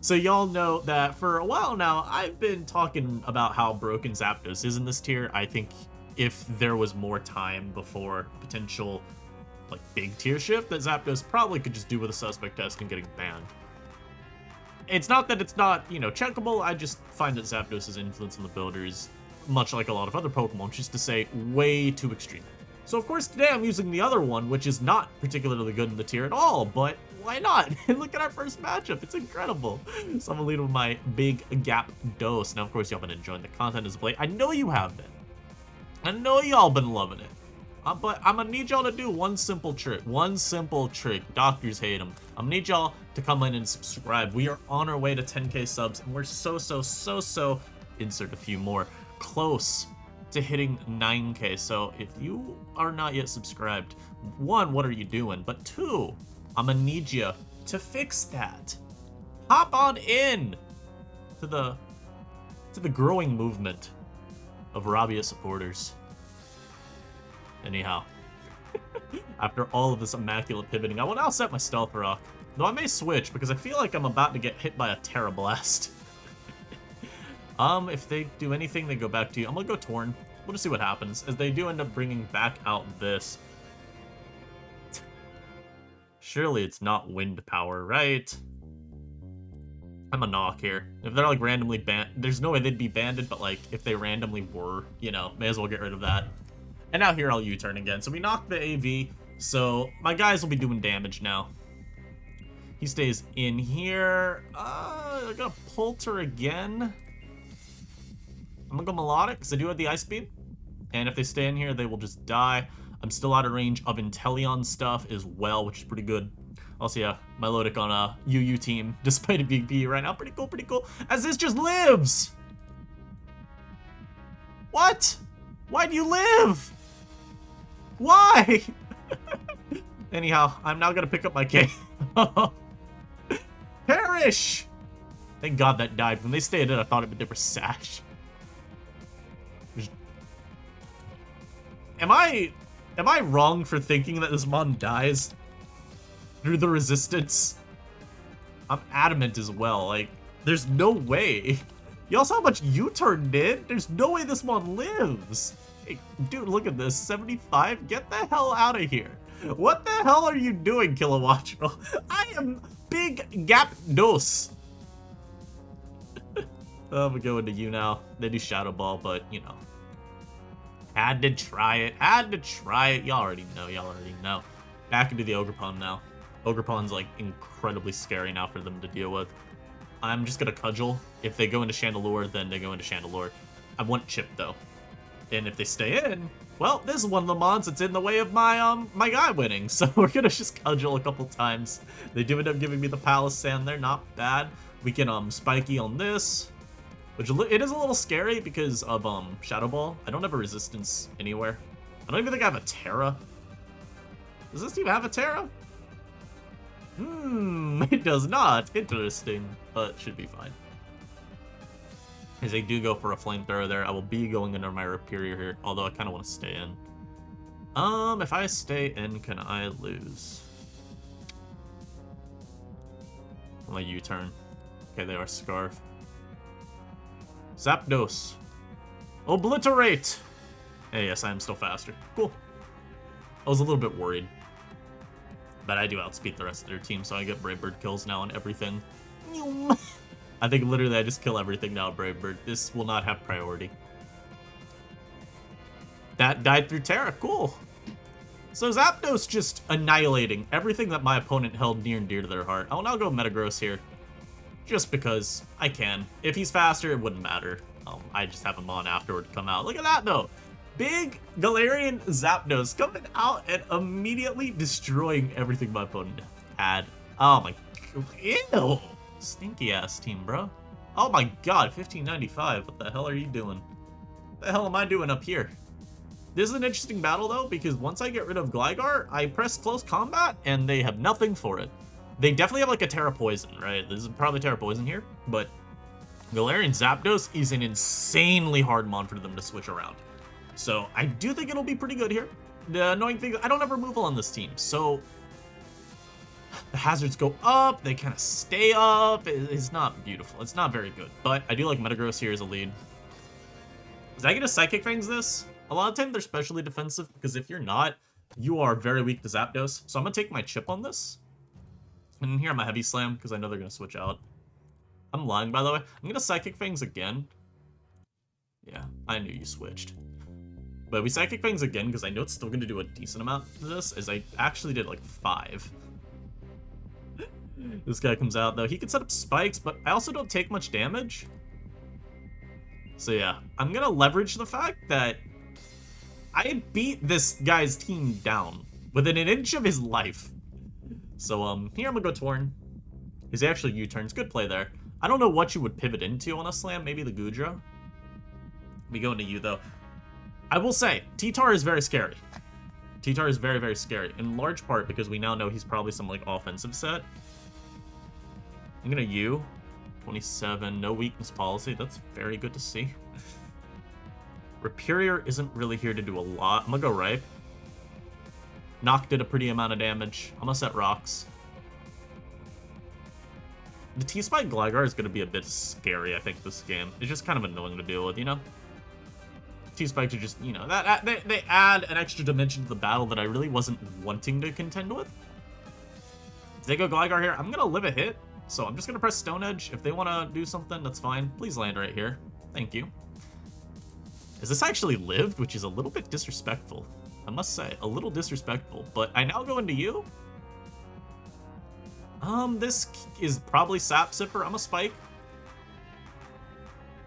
So y'all know that for a while now, I've been talking about how broken Zapdos is in this tier. I think if there was more time before potential like big tier shift, that Zapdos probably could just do with a suspect test and getting banned. It's not that it's not, you know, checkable, I just find that Zapdos' influence on the builder is, much like a lot of other Pokemon, just to say, way too extreme. So of course today I'm using the other one, which is not particularly good in the tier at all, but why not? And look at our first matchup, it's incredible. So I'm gonna lead with my big gap dose. Now of course y'all been enjoying the content as of late. I know you have been. I know y'all been loving it. But I'm gonna need y'all to do one simple trick. One simple trick. Doctors hate them. I'm gonna need y'all to come in and subscribe. We are on our way to 10K subs, and we're so, insert a few more, close to hitting 9K. So if you are not yet subscribed, one, what are you doing? But two, I'm gonna need you to fix that. Hop on in to the growing movement of Rabia supporters. Anyhow, after all of this immaculate pivoting, I will now set my Stealth Rock. Though I may switch, because I feel like I'm about to get hit by a Tera Blast. If they do anything, they go back to you. I'm gonna go Torn. We'll just see what happens, as they do end up bringing back out this. Surely it's not Wind Power, right? I'm a knock here. If they're like randomly banned, there's no way they'd be banded, but like if they randomly were, you know, may as well get rid of that. And now here I'll U-turn again. So we knock the AV. So my guys will be doing damage now. He stays in here. I'm gonna Polter again. I'm gonna go Melodic because I do have the Ice Beam. And if they stay in here, they will just die. I'm still out of range of Inteleon stuff as well, which is pretty good. Also, yeah, my Milotic on a UU team, despite it being PE right now. Pretty cool. As this just lives! What? Why do you live? Why? Anyhow, I'm now gonna pick up my K. Perish! Thank God that died. When they stayed in, I thought it would never sash. Am I wrong for thinking that this mon dies through the resistance? I'm adamant as well. Like, there's no way. Y'all saw how much U-turn did? There's no way this mon lives. Hey, dude, look at this. 75? Get the hell out of here. What the hell are you doing, Kilowattrel? I am big gap dose. I'm gonna go into you now. They do Shadow Ball, but, you know. Had to try it. Y'all already know. Back into the Ogerpon now. Ogerpon's, like, incredibly scary now for them to deal with. I'm just gonna Cudgel. If they go into Chandelure, then they go into Chandelure. I want Chip, though. And if they stay in, well, this is one of the mons that's in the way of my my guy winning. So we're gonna just Cudgel a couple times. They do end up giving me the Palace Sand there, not bad. We can Spiky on this, which it is a little scary because of Shadow Ball. I don't have a resistance anywhere. I don't even think I have a Tera. Does this team have a Tera? It does not. Interesting, but should be fine. As they do go for a Flamethrower there, I will be going into my Rhyperior here, although I kind of want to stay in. If I stay in, can I lose? My U-turn. Okay, they are Scarf. Zapdos. Obliterate! Hey, yes, I am still faster. Cool. I was a little bit worried. But I do outspeed the rest of their team, so I get Brave Bird kills now on everything. I think literally I just kill everything now, Brave Bird. This will not have priority. That died through Tera. Cool. So Zapdos just annihilating everything that my opponent held near and dear to their heart. I'll now go Metagross here. Just because I can. If he's faster, it wouldn't matter. I just have him on afterward to come out. Look at that, though. Big Galarian Zapdos coming out and immediately destroying everything my opponent had. Oh my... Ew! Stinky ass team, bro. Oh my god, 1595. What the hell are you doing? What the hell am I doing up here? This is an interesting battle, though, because once I get rid of Gligar, I press close combat, and they have nothing for it. They definitely have, like, a Tera Poison, right? This is probably Tera Poison here, but Galarian Zapdos is an insanely hard mon for them to switch around. So I do think it'll be pretty good here. The annoying thing is I don't have removal on this team, so The hazards go up, they kind of stay up. It's not beautiful. It's not very good. But I do like Metagross here as a lead. Is I gonna Psychic Fangs this? A lot of times they're specially defensive, because if you're not, you are very weak to Zapdos. So I'm gonna take my chip on this. And here I'm a Heavy Slam, because I know they're gonna switch out. I'm lying, by the way. I'm gonna Psychic Fangs again. Yeah, I knew you switched. But we Psychic Fangs again, because I know it's still gonna do a decent amount of this, as I actually did like 5. This guy comes out, though. He can set up spikes, but I also don't take much damage. So yeah, I'm gonna leverage the fact that I beat this guy's team down within an inch of his life. So here I'm gonna go Torn. He's actually U-turns. Good play there. I don't know what you would pivot into on a slam. Maybe the Goodra. We go into you, though. I will say, T-Tar is very scary. T-Tar is very, very scary. In large part because we now know he's probably some, like, offensive set. I'm gonna U. 27. No weakness policy. That's very good to see. Rhyperior isn't really here to do a lot. I'm gonna go Ripe. Nock did a pretty amount of damage. I'm gonna set Rocks. The T-Spike Gligar is gonna be a bit scary, I think, this game. It's just kind of annoying to deal with, you know? T-Spikes are just, you know, they add an extra dimension to the battle that I really wasn't wanting to contend with. If they go Gligar here, I'm gonna live a hit. So I'm just gonna press Stone Edge. If they wanna do something, that's fine. Please land right here. Thank you. Is this actually lived? Which is a little bit disrespectful. I must say, a little disrespectful. But I now go into you. This is probably Sap Sipper. I'm a Spike.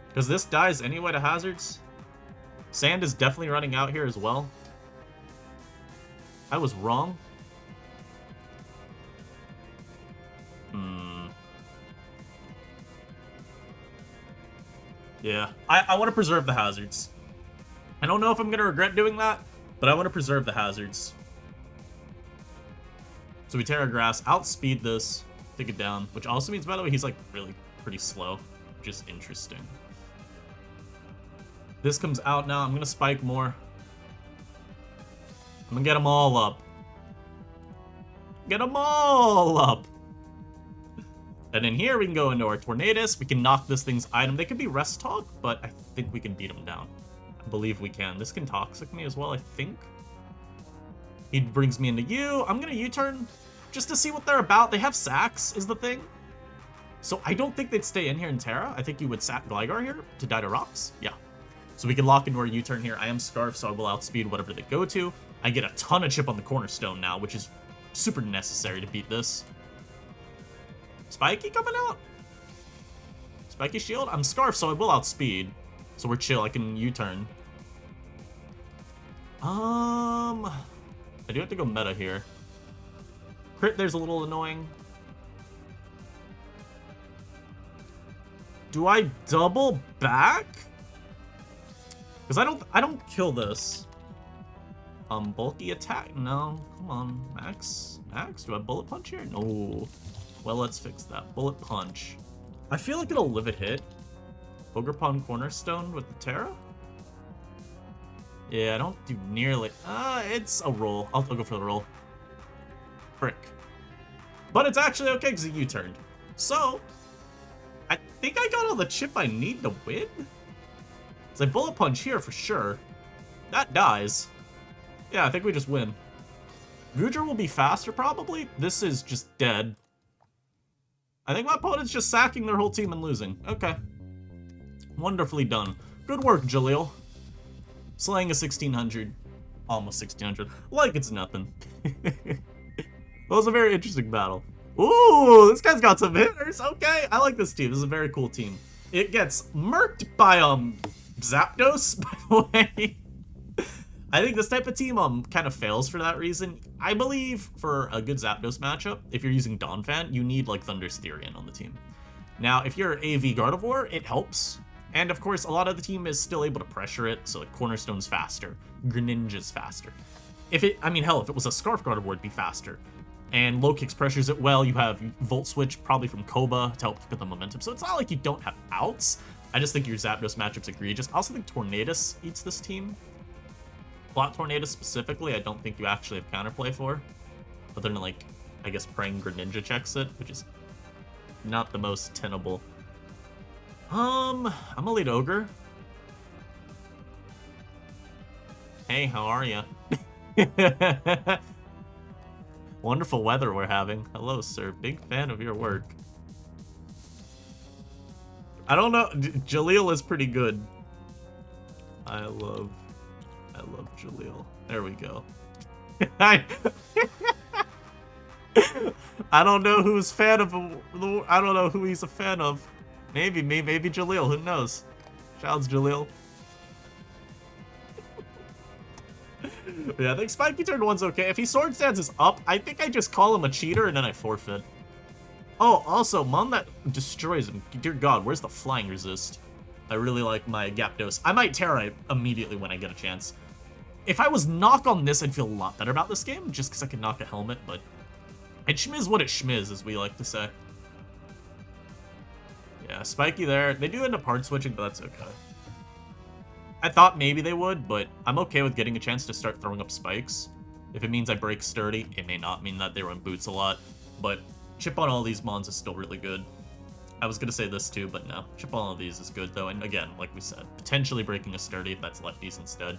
Because this dies anyway to hazards. Sand is definitely running out here as well. I was wrong. Yeah, I want to preserve the hazards. I don't know if I'm going to regret doing that, but I want to preserve the hazards. So we Terra Grass, outspeed this, take it down, which also means, by the way, he's like really pretty slow, which is interesting. This comes out now. I'm going to Spike more. I'm going to get them all up. Get them all up. And then here we can go into our Tornadus. We can knock this thing's item. They could be Rest Talk, but I think we can beat them down. I believe we can. This can Toxic me as well, I think. He brings me into U. I'm going to U-turn just to see what they're about. They have Sacks is the thing. So I don't think they'd stay in here in Terra. I think you would sack Gligar here to die to Rocks. Yeah. So we can lock into our U-turn here. I am Scarf, so I will outspeed whatever they go to. I get a ton of chip on the Cornerstone now, which is super necessary to beat this. Spiky coming out? Spiky Shield? I'm Scarf, so I will outspeed. So we're chill. I can U-turn. I do have to go meta here. Crit there's a little annoying. Do I double back? Because I don't kill this. Bulky attack? No. Come on. Max? Max? Do I bullet punch here? No. Well, let's fix that. Bullet punch. I feel like it'll live a hit. Ogerpon Cornerstone with the Terra? Yeah, I don't do nearly... it's a roll. I'll go for the roll. Frick. But it's actually okay because he U-turned. So, I think I got all the chip I need to win? It's like bullet punch here for sure. That dies. Yeah, I think we just win. Goodra will be faster probably. This is just dead. I think my opponent's just sacking their whole team and losing. Okay. Wonderfully done. Good work, Jaleel. Slaying a 1600. Almost 1600. Like it's nothing. That was a very interesting battle. Ooh, this guy's got some hitters. Okay, I like this team. This is a very cool team. It gets murked by, Zapdos, by the way. I think this type of team, kind of fails for that reason. I believe for a good Zapdos matchup, if you're using Donphan, you need, like, Thunder's Therian on the team. Now, if you're AV Gardevoir, it helps. And, of course, a lot of the team is still able to pressure it, so, like, Cornerstone's faster. Greninja's faster. If it was a Scarf Gardevoir, it'd be faster. And Low Kicks pressures it well. You have Volt Switch, probably from Koba, to help get the momentum. So it's not like you don't have outs. I just think your Zapdos matchup's egregious. I also think Tornadus eats this team. Plot Tornadus specifically, I don't think you actually have counterplay for. Other than, like, I guess praying Greninja checks it, which is not the most tenable. I'm a lead ogre. Hey, how are ya? Wonderful weather we're having. Hello, sir. Big fan of your work. I don't know. Jaleel is pretty good. I love Jaleel. There we go. I don't know who's fan of. I don't know who he's a fan of. Maybe me. Maybe Jaleel. Who knows? Shouts Jaleel. Yeah, I think Spiky turn 1's okay. If he Sword Stances up, I think I just call him a cheater and then I forfeit. Oh, also, Mon that destroys him. Dear God, where's the flying resist? I really like my Zapdos. I might Tera immediately when I get a chance. If I was knock on this, I'd feel a lot better about this game, just because I could knock a helmet, but it schmiz what it schmiz, as we like to say. Yeah, Spiky there. They do end up hard switching, but that's okay. I thought maybe they would, but I'm okay with getting a chance to start throwing up spikes. If it means I break sturdy, it may not mean that they run boots a lot, but chip on all these mons is still really good. I was gonna say this too, but no. Chip on all of these is good though, and again, like we said, potentially breaking a sturdy if that's lefties instead.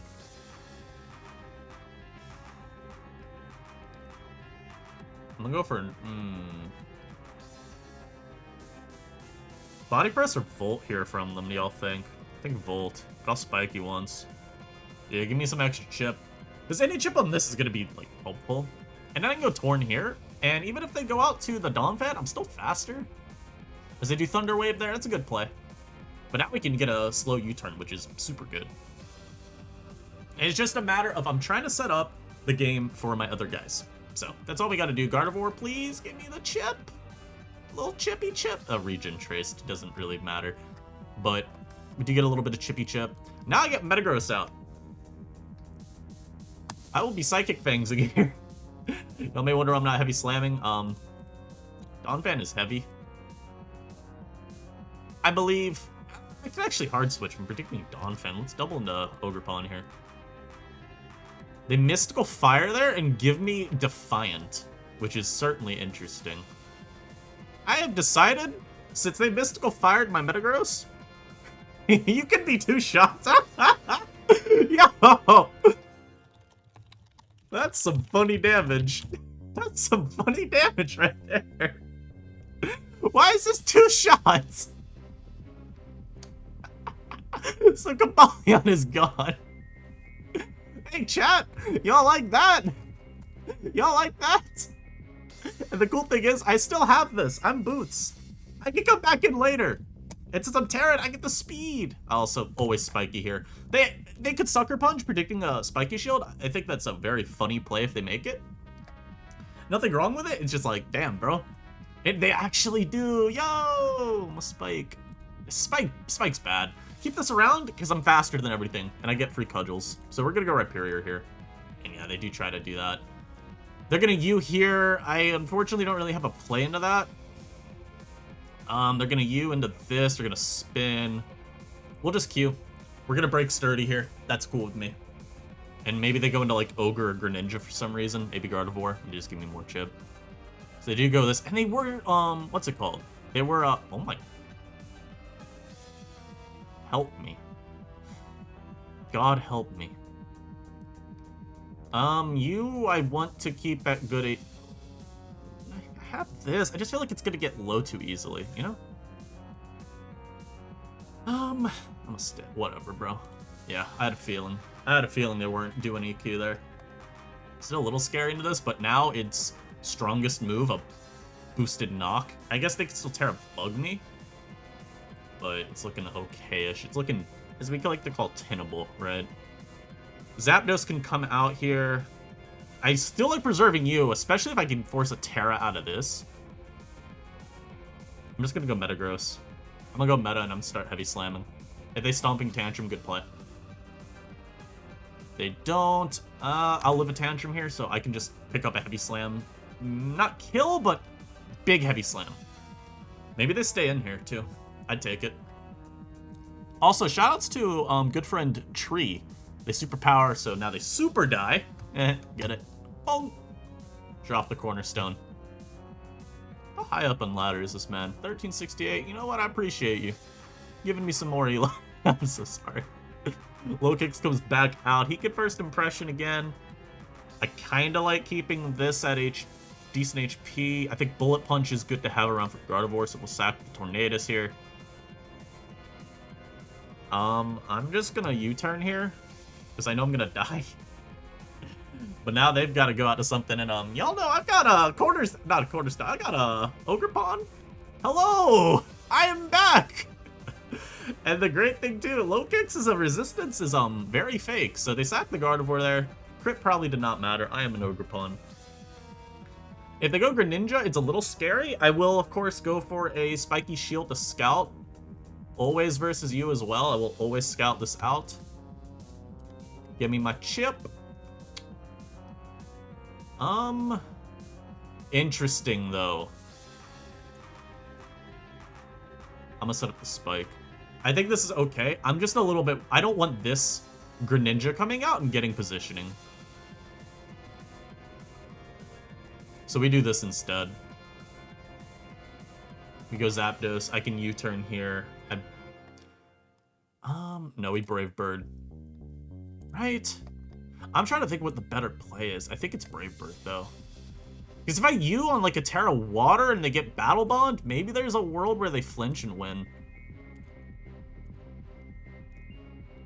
I'm gonna go for Body Press or Volt here from them, do y'all think? I think Volt. But I'll Spiky once. Yeah, give me some extra chip. Because any chip on this is gonna be, like, helpful. And then I can go Torn here. And even if they go out to the Donphan, I'm still faster. As they do Thunder Wave there, that's a good play. But now we can get a slow U-turn, which is super good. And it's just a matter of I'm trying to set up the game for my other guys. So, that's all we gotta do. Gardevoir, please give me the chip. Little chippy chip. Regen traced, doesn't really matter. But we do get a little bit of chippy chip. Now I get Metagross out. I will be Psychic Fangs again. Y'all may wonder why I'm not heavy slamming. Donphan is heavy. I believe I can actually hard switch from particularly Donphan. Let's double into Ogerpon here. They Mystical Fire there and give me Defiant, which is certainly interesting. I have decided, since they Mystical Fired my Metagross, you can be 2 shots. Yo! That's some funny damage. That's some funny damage right there. Why is this 2 shots? So Kabalion is gone. Hey chat, y'all like that? Y'all like that? And the cool thing is, I still have this. I'm Boots. I can come back in later. And since I'm Terran, I get the speed. I also always Spiky here. They could Sucker Punch, predicting a Spiky Shield. I think that's a very funny play if they make it. Nothing wrong with it. It's just like, damn, bro. They actually do. Yo, I'm a Spike. Spike's bad. Keep this around because I'm faster than everything, and I get free cudgels. So we're gonna go Rhyperior here. And yeah, they do try to do that. They're gonna U here. I unfortunately don't really have a play into that. They're gonna U into this. They're gonna spin. We'll just Q. We're gonna break sturdy here. That's cool with me. And maybe they go into like Ogre or Greninja for some reason. Maybe Gardevoir. And just give me more chip. So they do go this. And they were, what's it called? They were, oh my. Help me. God help me. You, I want to keep at good 8. I have this. I just feel like it's gonna get low too easily, you know? I'm a whatever, bro. Yeah, I had a feeling. I had a feeling they weren't doing EQ there. Still a little scary into this, but now it's strongest move, a boosted knock. I guess they could still Tera Bug me, but it's looking okay-ish. It's looking, as we like to call, tenable, right? Zapdos can come out here. I still like preserving you, especially if I can force a Tera out of this. I'm just gonna go Metagross. I'm gonna go meta and I'm gonna start heavy slamming. If they Stomping Tantrum, good play. They don't. I'll live a Tantrum here, so I can just pick up a heavy slam. Not kill, but big heavy slam. Maybe they stay in here too. I'd take it. Also, shoutouts to good friend Tree. They superpower, so now they super die. Get it? Boom. Drop the cornerstone. How high up on ladder is this man? 1368. You know what? I appreciate you giving me some more elo. I'm so sorry. Low kicks comes back out. He could first impression again. I kind of like keeping this at decent HP. I think bullet punch is good to have around for Gardevoir, so we'll sack the Tornadus here. I'm just gonna U-turn here because I know I'm gonna die. But now they've got to go out to something, and y'all know I've got a not a cornerstone. I got a Ogerpon. Hello, I am back. And the great thing too, low kicks as a resistance is very fake. So they sacked the Gardevoir there. Crit probably did not matter. I am an Ogerpon. If they go Greninja, it's a little scary. I will of course go for a spiky shield to scout. Always versus you as well. I will always scout this out. Give me my chip. Interesting though. I'm gonna set up the spike. I think this is okay. I'm just a little bit... I don't want this Greninja coming out and getting positioning. So we do this instead. We go Zapdos. I can U-turn here. No, we Brave Bird. Right? I'm trying to think what the better play is. I think it's Brave Bird, though. Because if I U on, like, a Tera Water and they get Battle Bond, maybe there's a world where they flinch and win.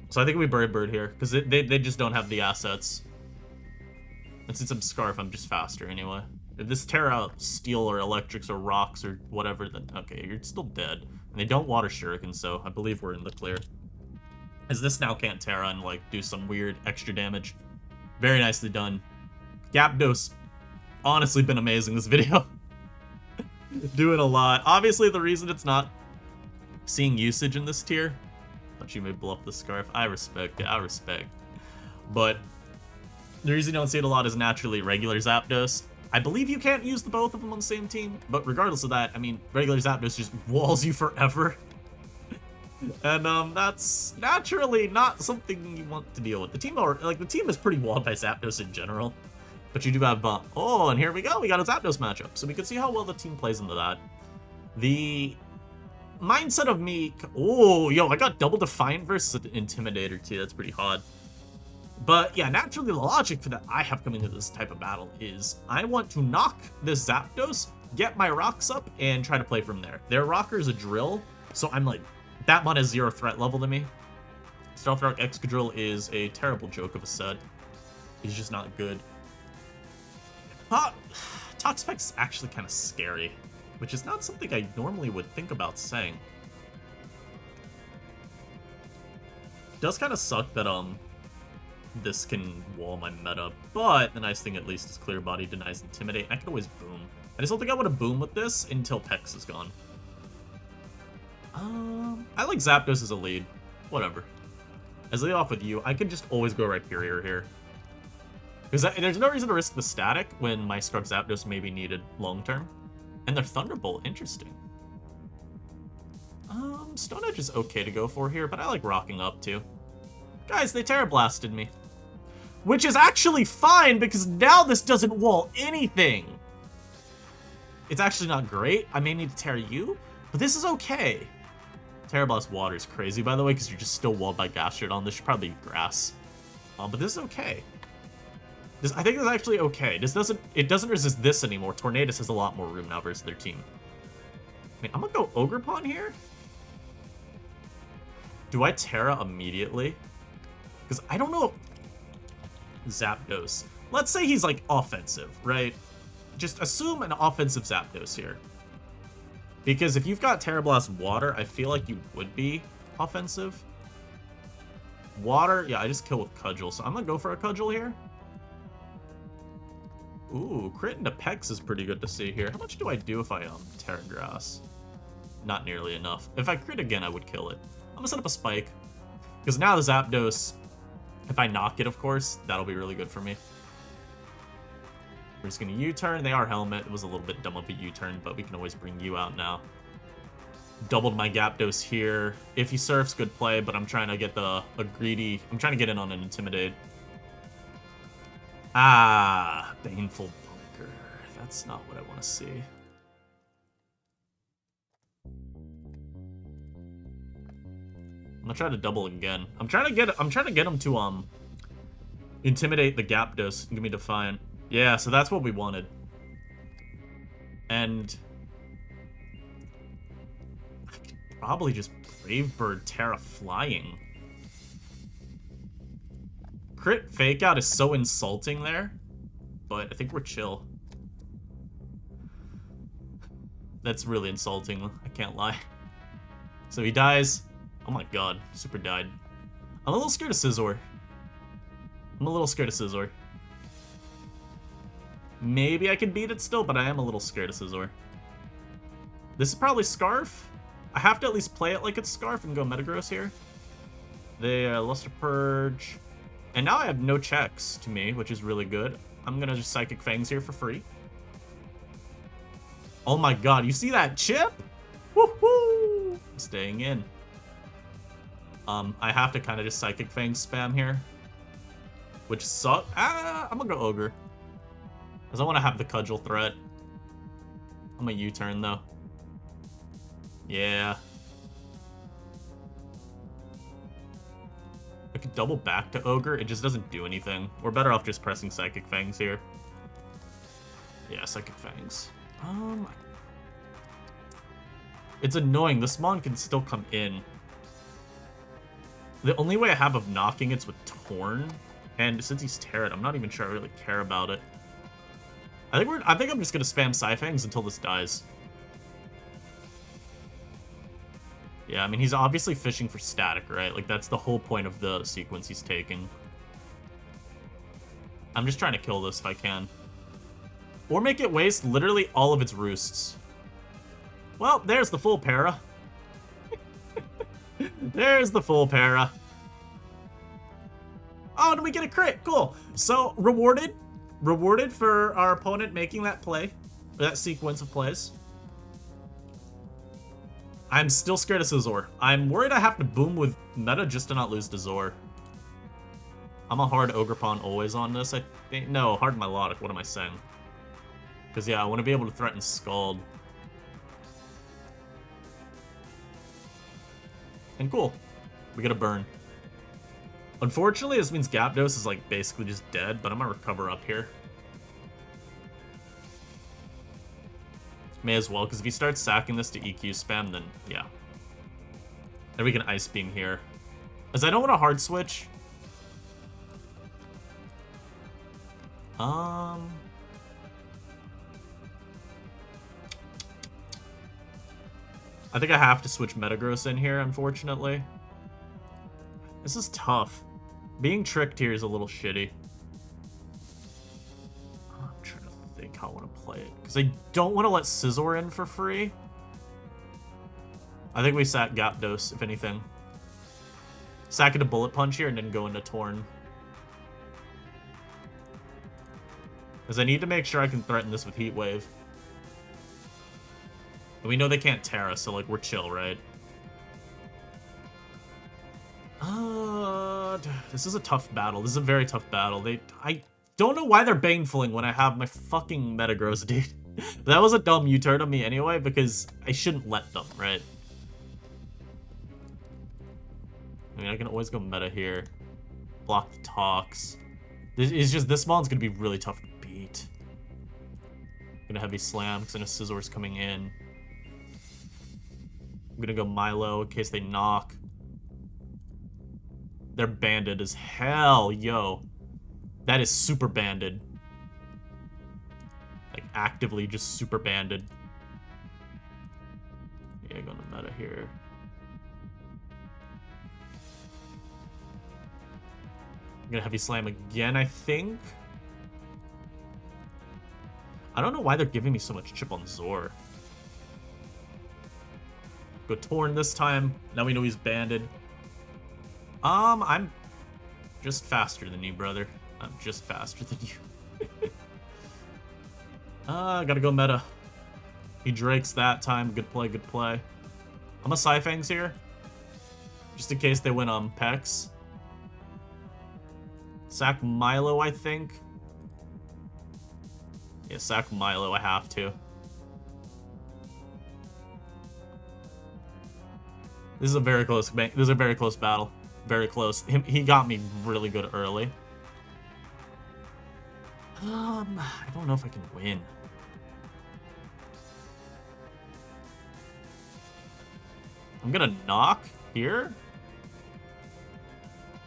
So I think we Brave Bird here, because they just don't have the assets. And since I'm Scarf, I'm just faster anyway. If this Tera Steel or Electrics or Rocks or whatever, then okay, you're still dead. And they don't Water Shuriken, so I believe we're in the clear. As this now can't Tera and, like, do some weird extra damage. Very nicely done. Zapdos, honestly been amazing this video. Doing a lot. Obviously, the reason it's not seeing usage in this tier, but you may bluff the Scarf. I respect it. I respect. But the reason you don't see it a lot is naturally regular Zapdos. I believe you can't use the both of them on the same team, but regardless of that, I mean, regular Zapdos just walls you forever. And that's naturally not something you want to deal with. The team is pretty walled by Zapdos in general. But you do have, oh, and here we go. We got a Zapdos matchup. So we can see how well the team plays into that. The mindset of me, oh, yo, I got double Defiant versus Intimidator too. That's pretty hot. But yeah, naturally the logic for that I have coming into this type of battle is I want to knock this Zapdos, get my rocks up, and try to play from there. Their rocker is a drill, so I'm like, that mod has 0 threat level to me. Stealth Rock Excadrill is a terrible joke of a set. He's just not good. Toxapec's actually kind of scary, which is not something I normally would think about saying. Does kind of suck that this can wall my meta, but the nice thing at least is Clear Body denies Intimidate. I can always boom. I just don't think I want to boom with this until Pex is gone. I like Zapdos as a lead. Whatever. As lead off with you, I can just always go Rhyperior here. Because there's no reason to risk the static when my Scarf Zapdos may be needed long term. And their Thunderbolt, interesting. Stone Edge is okay to go for here, but I like rocking up too. Guys, they Terra Blasted me. Which is actually fine because now this doesn't wall anything. It's actually not great. I may need to Terra you, but this is okay. Terra Blast Water is crazy, by the way, because you're just still walled by Gastrodon. This should probably be Grass. But this is okay. I think it's actually okay. It doesn't resist this anymore. Tornadus has a lot more room now versus their team. I mean, I'm gonna go Ogerpon here. Do I Terra immediately? Because I don't know. Zapdos. Let's say he's like offensive, right? Just assume an offensive Zapdos here. Because if you've got Terra Blast Water, I feel like you would be offensive. Water, yeah, I just kill with Cudgel, so I'm gonna go for a Cudgel here. Ooh, crit into Pex is pretty good to see here. How much do I do if I Terra Grass? Not nearly enough. If I crit again, I would kill it. I'm gonna set up a Spike. Because now the Zapdos, if I knock it, of course, that'll be really good for me. We're just gonna U-turn. They are Helmet. It was a little bit dumb of a U-turn, but we can always bring you out now. Doubled my Zapdos here. If he surfs, good play, but I'm trying to get I'm trying to get in on an Intimidate. Ah, Baneful Bunker. That's not what I want to see. I'm gonna try to double again. I'm trying to get him to intimidate the Zapdos and give me Defiant. Yeah, so that's what we wanted. And I could probably just Brave Bird Tera Flying. Crit Fake Out is so insulting there, but I think we're chill. That's really insulting, I can't lie. So he dies. Oh my god, super died. I'm a little scared of Scizor. Maybe I can beat it still, but I am a little scared of Scizor. This is probably Scarf. I have to at least play it like it's Scarf and go Metagross here. The Luster Purge. And now I have no checks to me, which is really good. I'm gonna just Psychic Fangs here for free. Oh my god, you see that chip? Woohoo! Staying in. I have to kind of just Psychic Fangs spam here. Which sucks. I'm gonna go Ogre. Because I want to have the Cudgel threat. I'm a U-turn though. Yeah. I could double back to Ogre, it just doesn't do anything. We're better off just pressing Psychic Fangs here. Yeah, Psychic Fangs. It's annoying, this Mon can still come in. The only way I have of knocking it's with Torn, and since he's Terran, I'm not even sure I really care about it. I think I'm just gonna spam Psyfangs until this dies. Yeah, I mean, he's obviously fishing for static, right? Like, that's the whole point of the sequence he's taking. I'm just trying to kill this if I can. Or make it waste literally all of its roosts. Well, there's the full para. There's the full para. Oh, did we get a crit? Cool. So, rewarded. Rewarded for our opponent making that play. Or that sequence of plays. I'm still scared of Scizor. I'm worried I have to boom with meta just to not lose to Zor. I'm a hard Ogerpon always on this, I think. No, hard Milotic. What am I saying? Because, yeah, I want to be able to threaten Scald. And cool. We get a burn. Unfortunately, this means Zapdos is, like, basically just dead, but I'm going to recover up here. May as well, because if he starts sacking this to EQ spam, then, yeah. And we can Ice Beam here. As I don't want a hard switch. I think I have to switch Metagross in here, unfortunately. This is tough. Being tricked here is a little shitty. I'm trying to think how I want to play it. Because I don't want to let Scizor in for free. I think we sack Zapdos, if anything. Sack it to Bullet Punch here and then go into Torn. Because I need to make sure I can threaten this with Heat Wave. But we know they can't Terra, so, like, we're chill, right? This is a tough battle. This is a very tough battle. I don't know why they're Banefuling when I have my fucking Metagross, dude. That was a dumb U-turn on me anyway, because I shouldn't let them, right? I mean, I can always go meta here. Block the Tox. It's just, this Mon's gonna be really tough to beat. I'm gonna Heavy Slam, because I know Scizor's coming in. I'm gonna go Milo in case they knock. They're banded as hell, yo. That is super banded. Like, actively just super banded. Yeah, going to meta here. I'm gonna Heavy Slam again, I think. I don't know why they're giving me so much chip on Zor. Go Torn this time. Now we know he's banded. I'm just faster than you, brother. I'm just faster than you. Gotta go meta. He Drakes that time. Good play, good play. I'm a Psyfangs here. Just in case they win Pex. Sack Milo, I think. Yeah, sack Milo, I have to. This is a very close battle. Very close. He got me really good early. I don't know if I can win. I'm gonna knock here.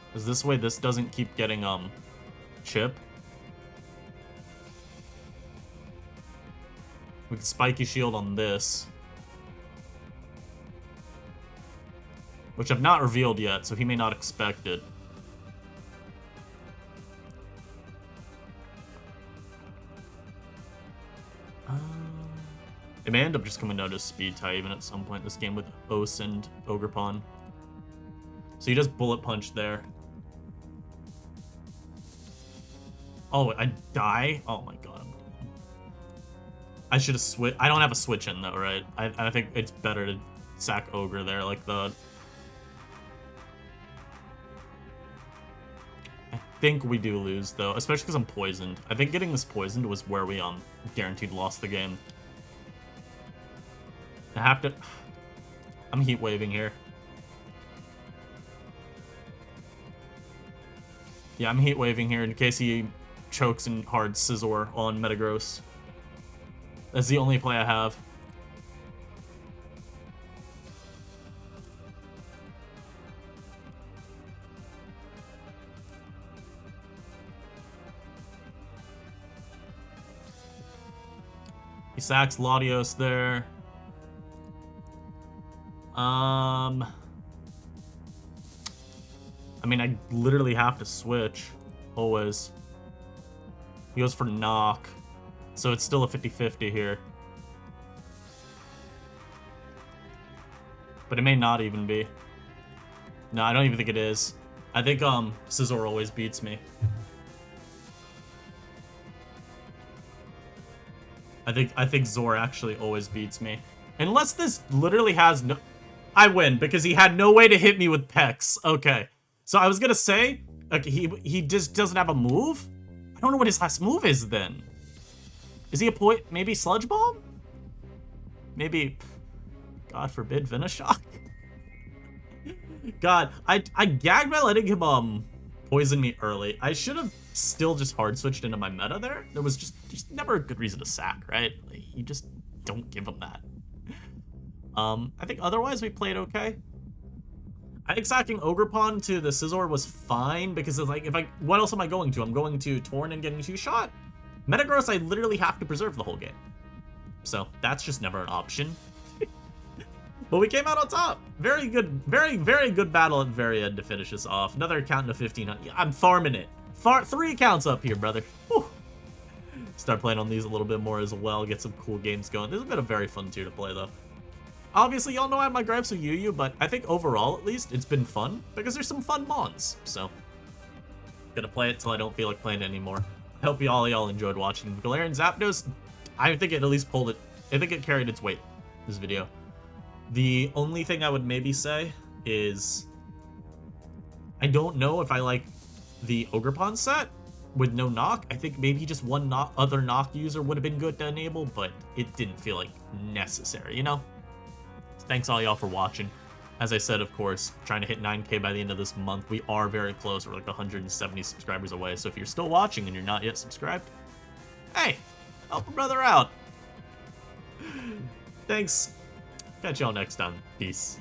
Because this way this doesn't keep getting, chip. We can spiky shield on this. Which I've not revealed yet, so he may not expect it. It may end up just coming down to speed tie even at some point in this game with Os and Ogerpon. So he does bullet punch there. Oh, I die? Oh my god. I should have switched. I don't have a switch in though, right? I think it's better to sack Ogre there, like the... I think we do lose though, especially because I'm poisoned. I think getting this poisoned was where we guaranteed lost the game. I have to... I'm heat waving here. Yeah, I'm heat waving here in case he chokes and hard Scizor on Metagross. That's the only play I have. He sacks Latios there. I mean, I literally have to switch. Always. He goes for knock. So it's still a 50-50 here. But it may not even be. No, I don't even think it is. I think, Scizor always beats me. I think Zor actually always beats me. Unless this literally has no... I win, because he had no way to hit me with Pex. Okay. So I was gonna say, okay, he just doesn't have a move? I don't know what his last move is, then. Is he a maybe Sludge Bomb? Maybe, God forbid, Venoshock? God, I gagged by letting him, poison me early. I should have still just hard switched into my meta there. There was just never a good reason to sack, right? Like, you just don't give him that. I think otherwise we played okay. I think sacking Ogerpon to the Scizor was fine because it's like, what else am I going to? I'm going to Torn and getting 2-shot. Metagross, I literally have to preserve the whole game. So that's just never an option. But we came out on top. Very good, very good battle at the very end to finish us off. Another account into 1500. I'm farming it. 3 accounts up here, brother. Whew. Start playing on these a little bit more as well. Get some cool games going. This has been a very fun tier to play, though. Obviously, y'all know I have my gripes with Yu, but I think overall, at least, it's been fun because there's some fun mons. So, gonna play it till I don't feel like playing it anymore. I hope y'all enjoyed watching. Galarian Zapdos, I think it at least pulled it. I think it carried its weight, this video. The only thing I would maybe say is I don't know if I like the Ogerpon set with no knock. I think maybe just one other knock user would have been good to enable, but it didn't feel like necessary, you know? Thanks all y'all for watching. As I said, of course, trying to hit 9K by the end of this month. We are very close. We're like 170 subscribers away. So if you're still watching and you're not yet subscribed, hey, help a brother out. Thanks. Catch y'all next time. Peace.